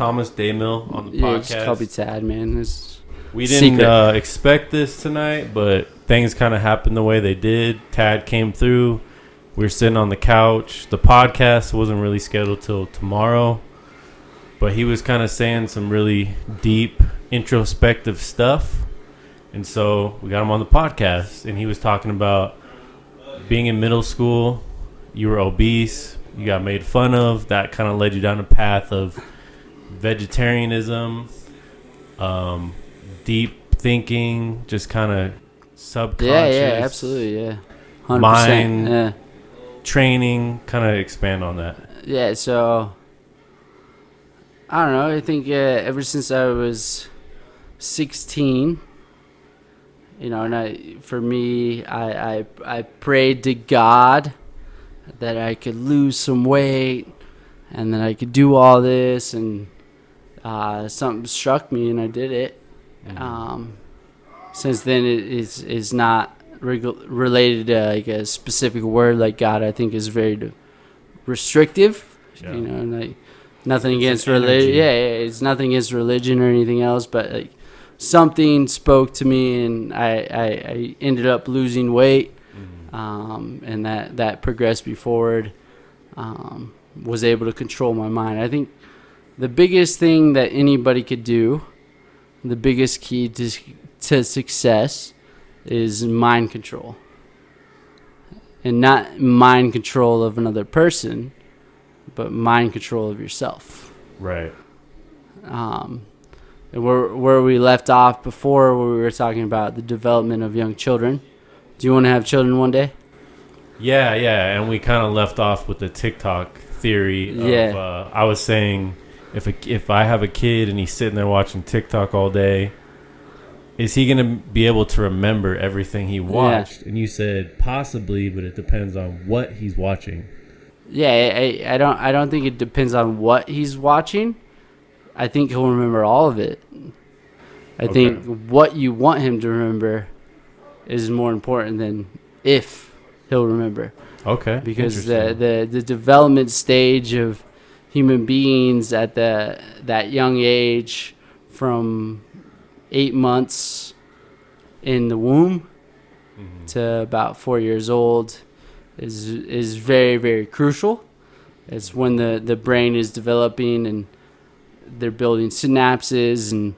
Thomas Daymil on the Yeah, podcast. just call me Tad, man. We didn't expect this tonight, but things kind of happened the way they did. Tad came through. We were sitting on the couch. The podcast wasn't really scheduled till tomorrow, but he was kind of saying some really deep, introspective stuff. And so we got him on the podcast, and he was talking about being in middle school. You were obese. You got made fun of. That kind of led you down a path of vegetarianism, deep thinking, just kind of subconscious. Yeah, absolutely, yeah. 100%. Mind training. Kind of expand on that. Yeah, so I don't know. I think ever since I was 16, for me, I prayed to God that I could lose some weight and that I could do all this, and something struck me and I did it. Since then, it is not related to like a specific word. Like God, I think is very restrictive. Yeah. And like nothing against religion. Yeah, it's nothing against religion or anything else, but like something spoke to me, and I ended up losing weight. And that progressed me forward. Was able to control my mind. I think the biggest thing that anybody could do, the biggest key to success, is mind control. And not mind control of another person, but mind control of yourself. Right. And where we left off before, where we were talking about the development of young children. Do you want to have children one day? Yeah, and we kind of left off with the TikTok theory of, I was saying, if I have a kid and he's sitting there watching TikTok all day, is he going to be able to remember everything he watched? Yeah. And you said possibly, but it depends on what he's watching. Yeah, I don't think it depends on what he's watching. I think he'll remember all of it. I think what you want him to remember is more important than if he'll remember. Okay. Because the development stage of human beings at that young age, from 8 months in the womb to about 4 years old, is very, very crucial. It's when the brain is developing and they're building synapses and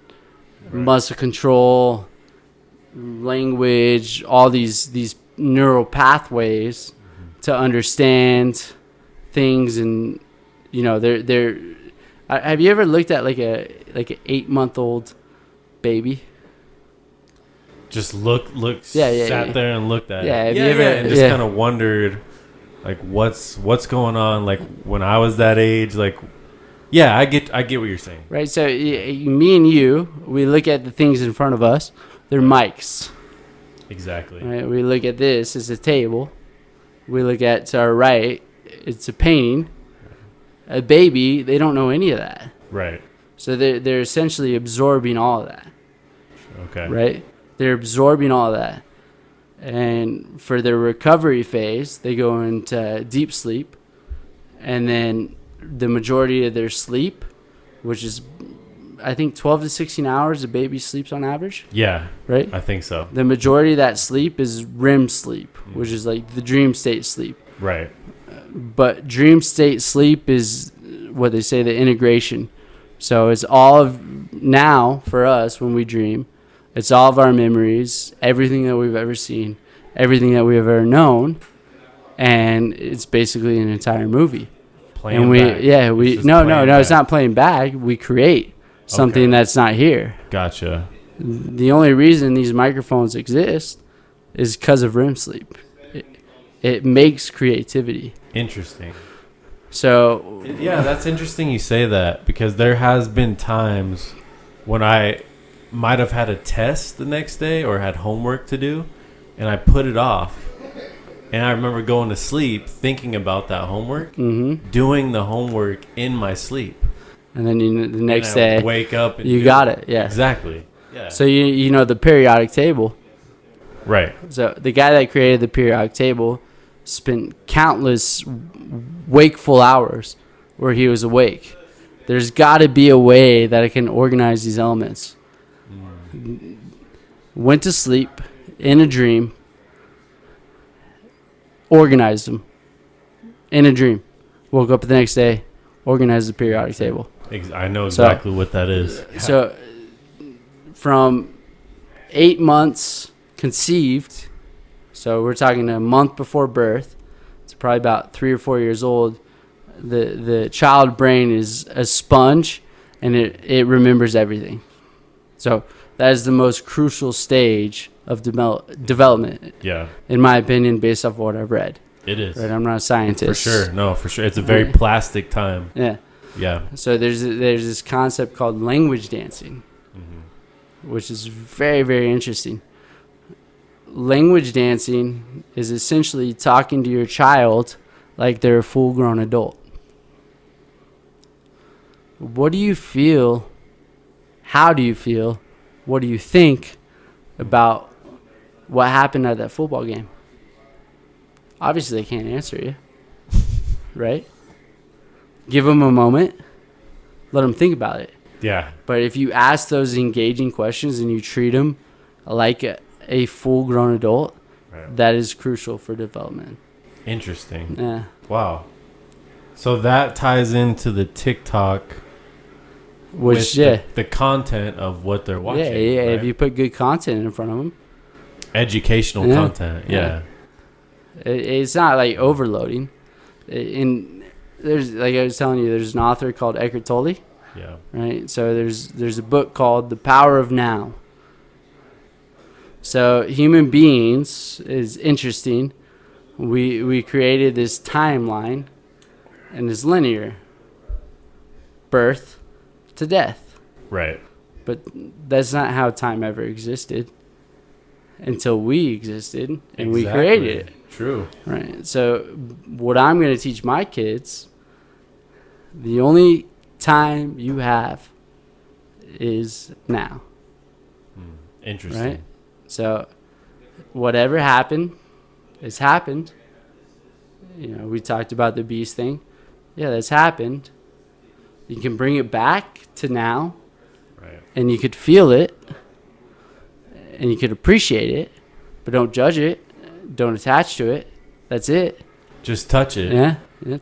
muscle control, language, all these neural pathways to understand things. And they're have you ever looked at like an 8-month-old baby? Just sat there and looked at it. And just kind of wondered, like, what's going on? Like, when I was that age, like, I get what you're saying. Right. So me and you, we look at the things in front of us. They're mics. Exactly. Right. We look at this as a table. We look at to our right, it's a painting. A baby, they don't know any of that. Right. So they're essentially absorbing all of that. Okay. Right? They're absorbing all of that. And for their recovery phase, they go into deep sleep. And then the majority of their sleep, which is, I think, 12 to 16 hours a baby sleeps on average. Yeah. Right? I think so. The majority of that sleep is REM sleep, which is like the dream state sleep. Right. But dream state sleep is what they say, the integration. So it's all of, now for us when we dream, it's all of our memories, everything that we've ever seen, everything that we've ever known, and it's basically an entire movie. Playing back. It's not playing back. We create something that's not here. Gotcha. The only reason these microphones exist is because of REM sleep. It makes creativity. Interesting. So that's interesting you say that, because there has been times when I might have had a test the next day or had homework to do, and I put it off. And I remember going to sleep thinking about that homework, doing the homework in my sleep. And then the next day, wake up and you got it. Yeah, exactly. Yeah. So you know the periodic table, right? So the guy that created the periodic table spent countless wakeful hours where he was awake, There's got to be a way that I can organize these elements. Went to sleep in a dream, organized them in a dream. Woke up the next day, organized the periodic table. I know exactly what that is. So from 8 months conceived, so we're talking a month before birth, it's probably about 3 or 4 years old, the child brain is a sponge, and it remembers everything. So that is the most crucial stage of development, in my opinion, based off what I've read. It is. Right? I'm not a scientist. For sure. No, for sure. It's a very plastic time. Yeah. Yeah. So there's this concept called language dancing, which is very, very interesting. Language dancing is essentially talking to your child like they're a full-grown adult. What do you feel? How do you feel? What do you think about what happened at that football game? Obviously, they can't answer you, right? Give them a moment. Let them think about it. Yeah. But if you ask those engaging questions and you treat them like a full-grown adult, that is crucial for development. Interesting. Yeah. Wow. So that ties into the TikTok, which the content of what they're watching. Yeah. Right? If you put good content in front of them, educational content. Yeah. It's not like overloading. There's, like I was telling you, there's an author called Eckhart Tolle. Yeah. Right. So there's a book called The Power of Now. So human beings is interesting. We created this timeline, and it's linear. Birth to death. Right. But that's not how time ever existed until we existed and we created it. True. Right. So what I'm going to teach my kids, the only time you have is now. Interesting. Right? So whatever happened has happened. You know, we talked about the beast thing. Yeah, that's happened. You can bring it back to now. Right. And you could feel it. And you could appreciate it. But don't judge it. Don't attach to it. That's it. Just touch it. Yeah.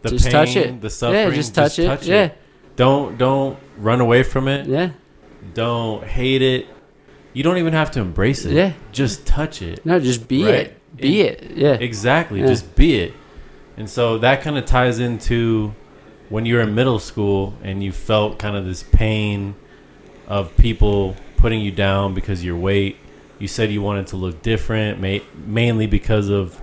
Just pain, touch it. The suffering. Yeah, just touch it. Yeah. Don't run away from it. Yeah. Don't hate it. You don't even have to embrace it. Yeah. Just touch it. No, just be it. Be it. Yeah. Exactly. Yeah. Just be it. And so that kind of ties into when you were in middle school and you felt kind of this pain of people putting you down because of your weight. You said you wanted to look different, mainly because of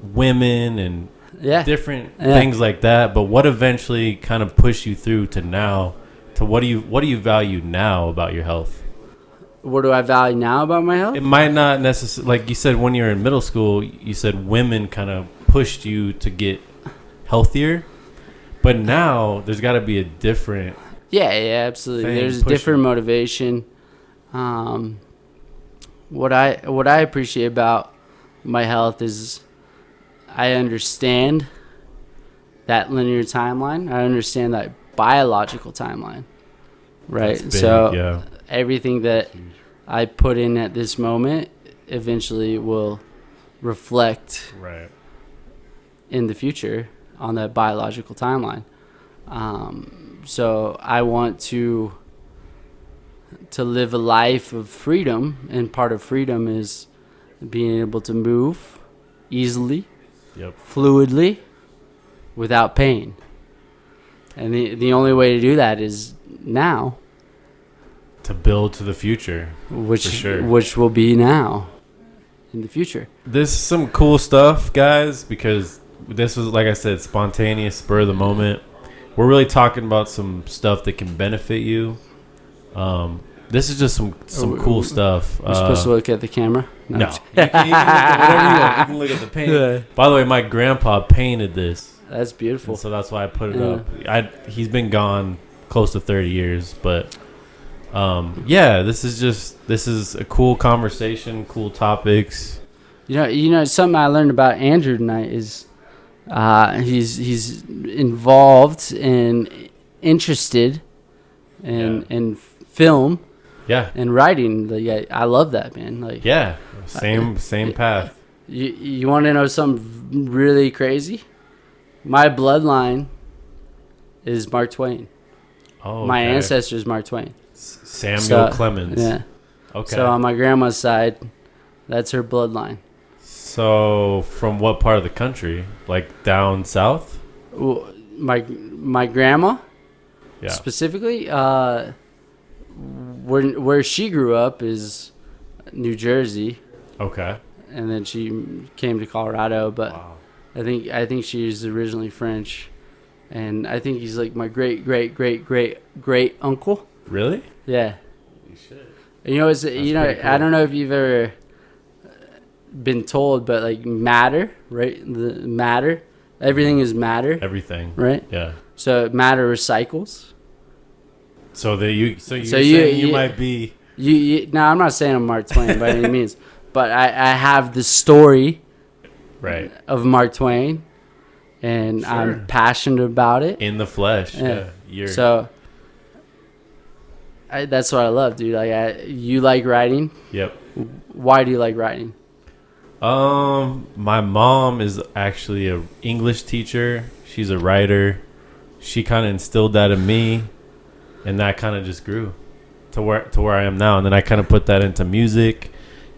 women and different things like that. But what eventually kind of pushed you through to now? To what do you value now about your health? What do I value now about my health? It might not necessarily, like you said, when you were in middle school, you said women kind of pushed you to get healthier. But now there's got to be a different. Yeah, absolutely. There's a different motivation. What I appreciate about my health is I understand that linear timeline. I understand that biological timeline. Right? That's big, everything that I put in at this moment eventually will reflect in the future on that biological timeline. So I want to live a life of freedom, and part of freedom is being able to move easily, fluidly, without pain. And the only way to do that is now. To build to the future, which will be now in the future. This is some cool stuff, guys, because this was, like I said, spontaneous, spur of the moment. We're really talking about some stuff that can benefit you. This is just some cool stuff. We're supposed to look at the camera? No. You can look at whatever you want. You can look at the paint. By the way, my grandpa painted this. That's beautiful. And so that's why I put it up. He's been gone close to 30 years, but this is a cool conversation, cool topics. You know something I learned about Andrew tonight is he's involved and interested and film. Yeah. And writing. I love that, man. Like, yeah, same path. You want to know something really crazy? My bloodline is Mark Twain. Oh, okay. My ancestors, Mark Twain. Samuel Clemens. Yeah. Okay. So on my grandma's side, that's her bloodline. So from what part of the country? Like down south? My grandma, specifically, where she grew up is New Jersey. Okay. And then she came to Colorado, but wow. I think she's originally French, and I think he's like my great uncle. Really? Yeah. You should. It's cool. I don't know if you've ever been told, but like matter, right? The matter, everything is matter. Everything. Right? Yeah. So matter recycles. So you're saying you might be. No, I'm not saying I'm Mark Twain by any means, but I have the story, right, of Mark Twain, and sure. I'm passionate about it. In the flesh, yeah. So that's what I love, dude. Like, you like writing? Yep. Why do you like writing? My mom is actually an English teacher. She's a writer. She kind of instilled that in me, and that kind of just grew to where I am now. And then I kind of put that into music,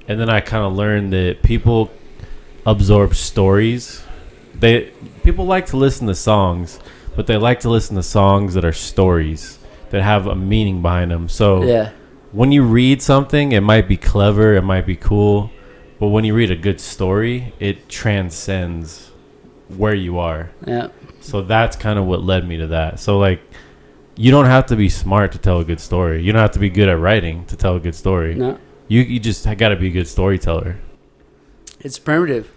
and then I kind of learned that people absorb stories. People like to listen to songs, but they like to listen to songs that are stories that have a meaning behind them. So when you read something, it might be clever, it might be cool, but when you read a good story, it transcends where you are. Yeah. So that's kind of what led me to that. So like, you don't have to be smart to tell a good story. You don't have to be good at writing to tell a good story. No. You just got to be a good storyteller. It's primitive.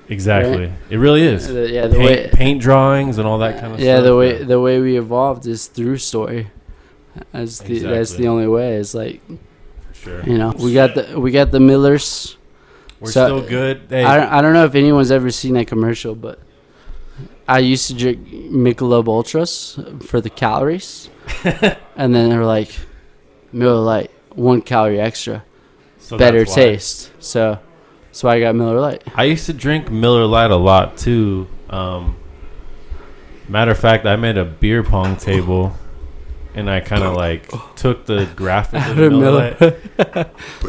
Exactly. Right? It really is. Paint drawings and all that kind of stuff. Yeah, the way we evolved is through story. That's the only way. It's like, for sure. We got the Millers. We're still good. Hey. I don't know if anyone's ever seen that commercial, but I used to drink Michelob Ultras for the calories, and then they're like, Miller Lite, 1 calorie extra, better taste. So that's why I got Miller Lite. I used to drink Miller Lite a lot too. Matter of fact, I made a beer pong table, and I kind of like took the graphic of the Miller Lite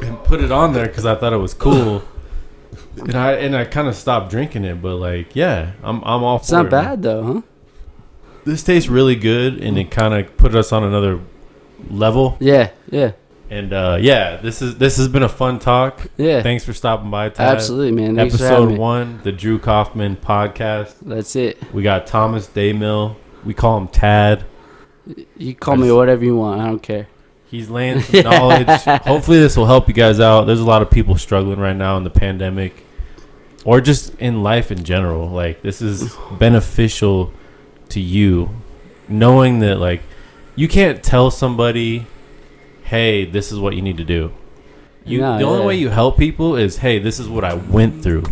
and put it on there because I thought it was cool. And I kind of stopped drinking it, but like, yeah, I'm all for it. It's not bad though, huh? This tastes really good, and it kind of put us on another level. Yeah. And this has been a fun talk. Yeah. Thanks for stopping by, Tad. Absolutely, man. Thanks Episode 1, the Drew Kauffman podcast. That's it. We got Thomas Daymil. We call him Tad. You call me whatever you want. I don't care. He's laying some knowledge. Hopefully this will help you guys out. There's a lot of people struggling right now in the pandemic, or just in life in general. Like, this is beneficial to you, knowing that like you can't tell somebody, hey, this is what you need to do. The only way you help people is, hey, this is what I went through.